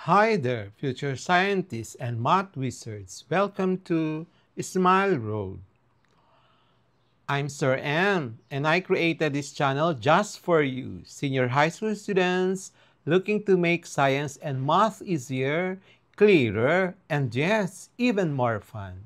Hi there, future scientists and math wizards. Welcome to Smile Road. I'm Sir M, and I created this channel just for you, senior high school students looking to make science and math easier, clearer, and yes, even more fun.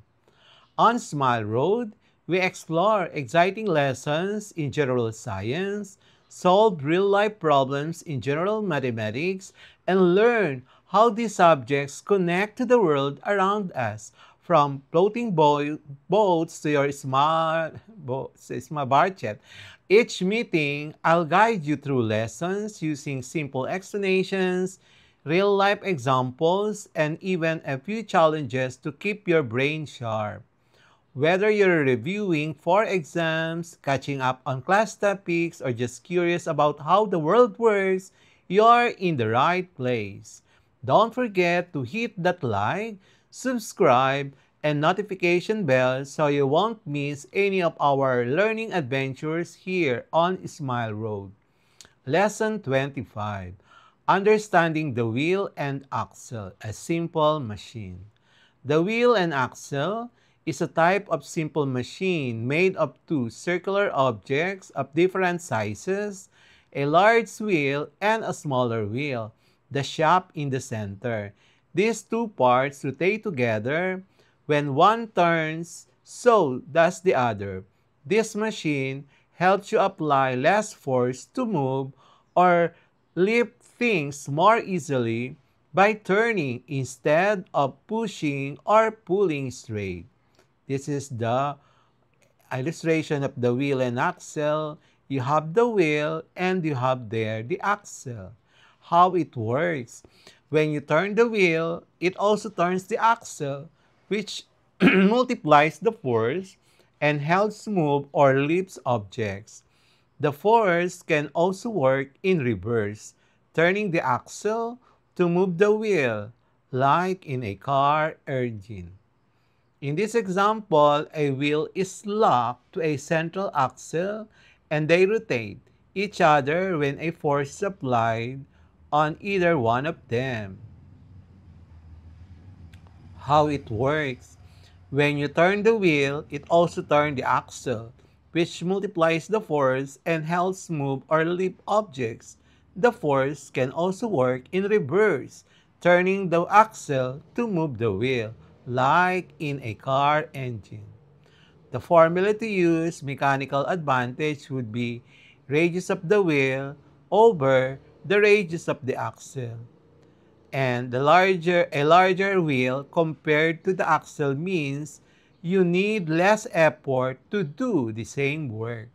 On Smile Road, we explore exciting lessons in general science, solve real-life problems in general mathematics, and learn how these subjects connect to the world around us, from floating boats to your smart budget. Each meeting, I'll guide you through lessons using simple explanations, real-life examples, and even a few challenges to keep your brain sharp. Whether you're reviewing for exams, catching up on class topics, or just curious about how the world works, you're in the right place. Don't forget to hit that like, subscribe, and notification bell so you won't miss any of our learning adventures here on Smile Road. Lesson 25. Understanding the wheel and axle, a simple machine. The wheel and axle is a type of simple machine made of two circular objects of different sizes, a large wheel and a smaller wheel, the shaft in the center. These two parts rotate together. When one turns, so does the other. This machine helps you apply less force to move or lift things more easily by turning instead of pushing or pulling straight. This is the illustration of the wheel and axle. You have the wheel and you have there the axle. How it works. When you turn the wheel, it also turns the axle, which multiplies the force and helps move or lifts objects. The force can also work in reverse, turning the axle to move the wheel, like in a car engine. In this example, a wheel is locked to a central axle and they rotate each other when a force is applied on either one of them. How it works. When you turn the wheel, it also turns the axle, which multiplies the force and helps move or lift objects. The force can also work in reverse, turning the axle to move the wheel, like in a car engine. The formula to use mechanical advantage would be radius of the wheel over the radius of the axle. And a larger wheel compared to the axle means you need less effort to do the same work.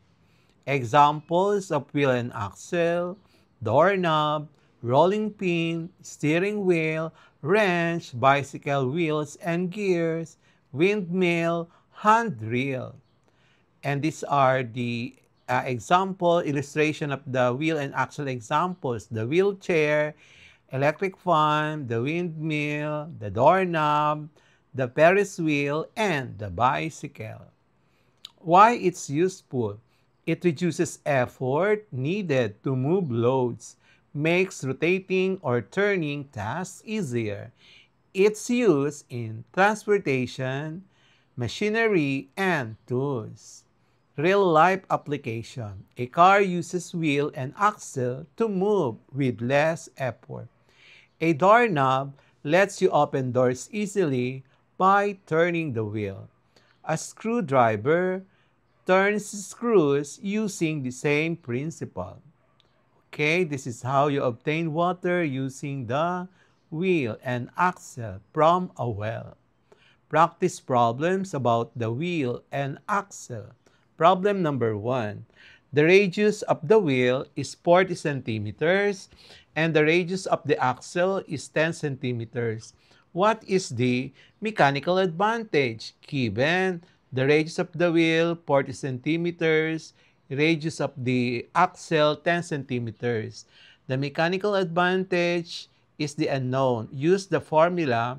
Examples of wheel and axle: doorknob, rolling pin, steering wheel, wrench, bicycle wheels and gears, windmill, handrail. And these are the example illustration of the wheel and axle examples: the wheelchair, electric fan, the windmill, the doorknob, the Ferris wheel, and the bicycle. Why it's useful? It reduces effort needed to move loads, makes rotating or turning tasks easier. It's used in transportation, machinery, and tools. Real-life application. A car uses wheel and axle to move with less effort. A doorknob lets you open doors easily by turning the wheel. A screwdriver turns screws using the same principle. Okay, this is how you obtain water using the wheel and axle from a well. Practice problems about the wheel and axle. Problem number 1. The radius of the wheel is 40 centimeters and the radius of the axle is 10 centimeters. What is the mechanical advantage given the radius of the wheel 40 centimeters, radius of the axle 10 centimeters? The mechanical advantage is the unknown. Use the formula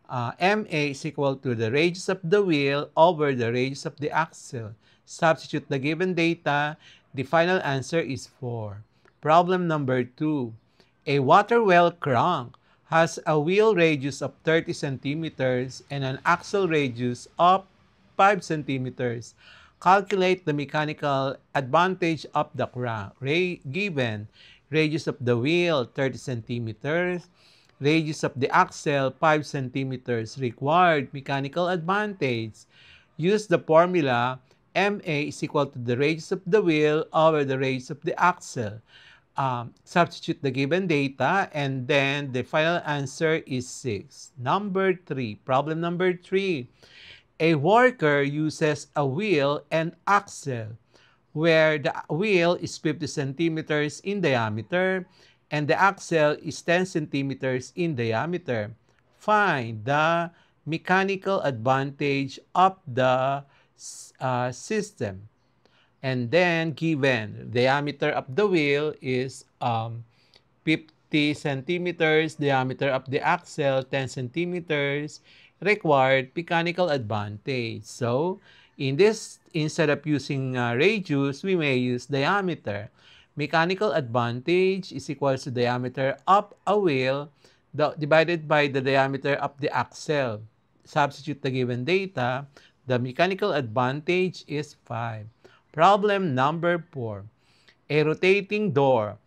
MA is equal to the radius of the wheel over the radius of the axle. Substitute the given data. The final answer is 4. Problem number 2. A water well crank has a wheel radius of 30 centimeters and an axle radius of 5 centimeters. Calculate the mechanical advantage of the crank. Given radius of the wheel 30 centimeters, radius of the axle 5 centimeters. Required mechanical advantage. Use the formula MA is equal to the radius of the wheel over the radius of the axle. Substitute the given data, and then the final answer is 6. Number 3, problem number 3. A worker uses a wheel and axle where the wheel is 50 centimeters in diameter and the axle is 10 centimeters in diameter. Find the mechanical advantage of the system. And then given diameter of the wheel is 50 centimeters, diameter of the axle 10 centimeters, required mechanical advantage. So in this, instead of using radius, we may use diameter. Mechanical advantage is equal to diameter of a wheel divided by the diameter of the axle. Substitute the given data. The mechanical advantage is 5. Problem number 4. A rotating door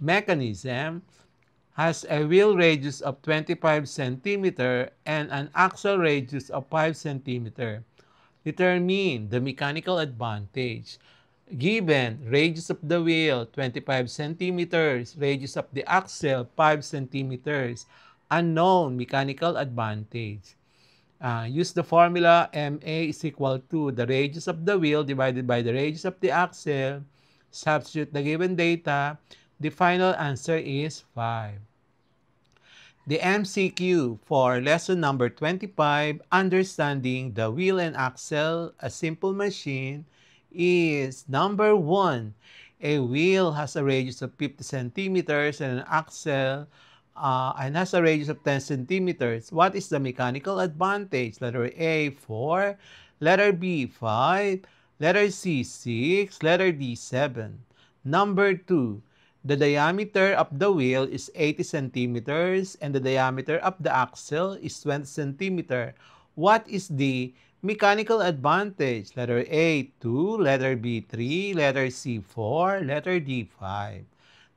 mechanism has a wheel radius of 25 cm and an axle radius of 5 cm. Determine the mechanical advantage. Given radius of the wheel 25 cm, radius of the axle 5 cm, unknown mechanical advantage. Use the formula MA is equal to the radius of the wheel divided by the radius of the axle. Substitute the given data. The final answer is 5. The MCQ for lesson number 25, Understanding the Wheel and Axle, a Simple Machine, is number 1. A wheel has a radius of 50 centimeters and an axle and has a radius of 10 centimeters. What is the mechanical advantage? Letter A, 4. Letter B, 5. Letter C, 6. Letter D, 7. Number 2. The diameter of the wheel is 80 centimeters and the diameter of the axle is 20 centimeters. What is the mechanical advantage? Letter A, 2. Letter B, 3. Letter C, 4. Letter D, 5.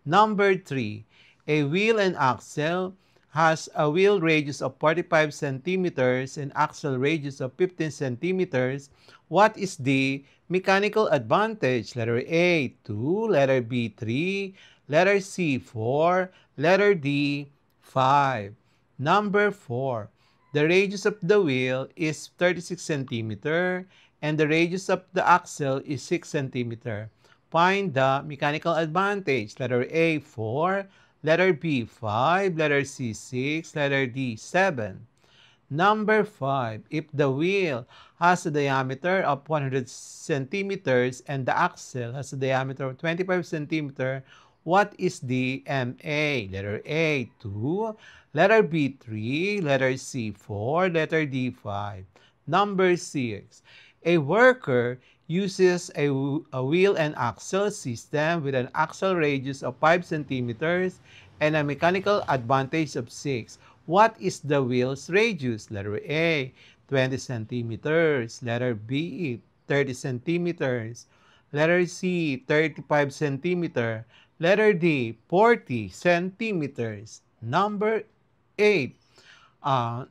Number 3. A wheel and axle has a wheel radius of 45 centimeters and axle radius of 15 centimeters. What is the mechanical advantage? Letter A, 2. Letter B, 3. Letter C, 4. Letter D, 5. Number 4. The radius of the wheel is 36 centimeters and the radius of the axle is 6 centimeters. Find the mechanical advantage. Letter A, 4. Letter B, 5. Letter C, 6. Letter D, 7. Number 5. If the wheel has a diameter of 100 centimeters and the axle has a diameter of 25 centimeters, what is the MA? Letter A, 2. Letter B, 3. Letter C, 4. Letter D, 5. Number 6. A worker uses a wheel and axle system with an axle radius of 5 centimeters and a mechanical advantage of 6. What is the wheel's radius? Letter A, 20 centimeters. Letter B, 30 centimeters. Letter C, 35 centimeters. Letter D, 40 centimeters. Number 8.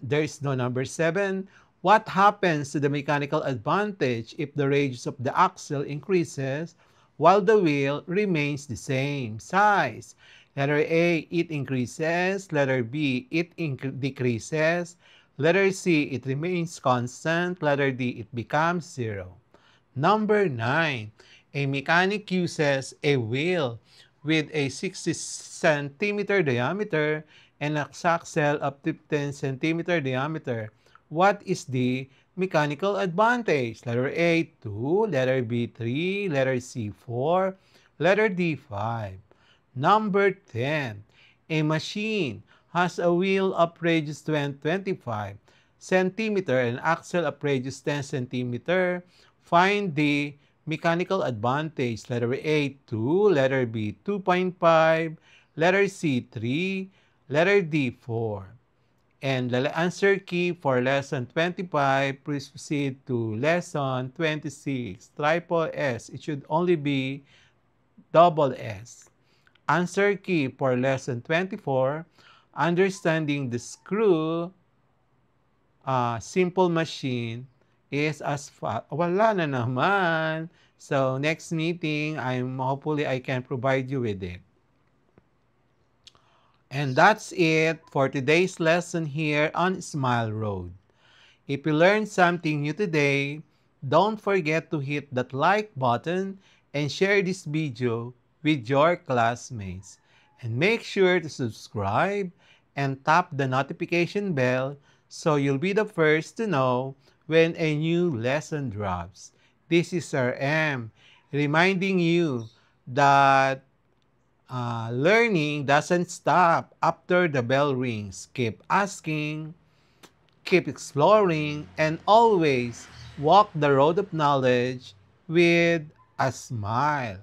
There is no number 7. What happens to the mechanical advantage if the radius of the axle increases while the wheel remains the same size? Letter A, it increases. Letter B, it decreases. Letter C, it remains constant. Letter D, it becomes 0. Number 9. A mechanic uses a wheel with a 60 centimeter diameter and an axle of 15 centimeter diameter. What is the mechanical advantage? Letter A, 2. Letter B, 3. Letter C, 4. Letter D, 5. Number 10. A machine has a wheel of radius 25 centimeter and axle of radius 10 centimeter. Find the mechanical advantage. Letter A, 2. Letter B, 2.5. Letter C, 3. Letter D, 4. And the answer key for lesson 25, please proceed to lesson 26. Triple S. It should only be double S. Answer key for lesson 24, understanding the screw simple machine is as wala na naman. So next meeting, hopefully I can provide you with it. And that's it for today's lesson here on Smile Road. If you learned something new today, don't forget to hit that like button and share this video with your classmates. And make sure to subscribe and tap the notification bell so you'll be the first to know when a new lesson drops. This is Sir M, reminding you that learning doesn't stop after the bell rings. Keep asking, keep exploring, and always walk the road of knowledge with a smile.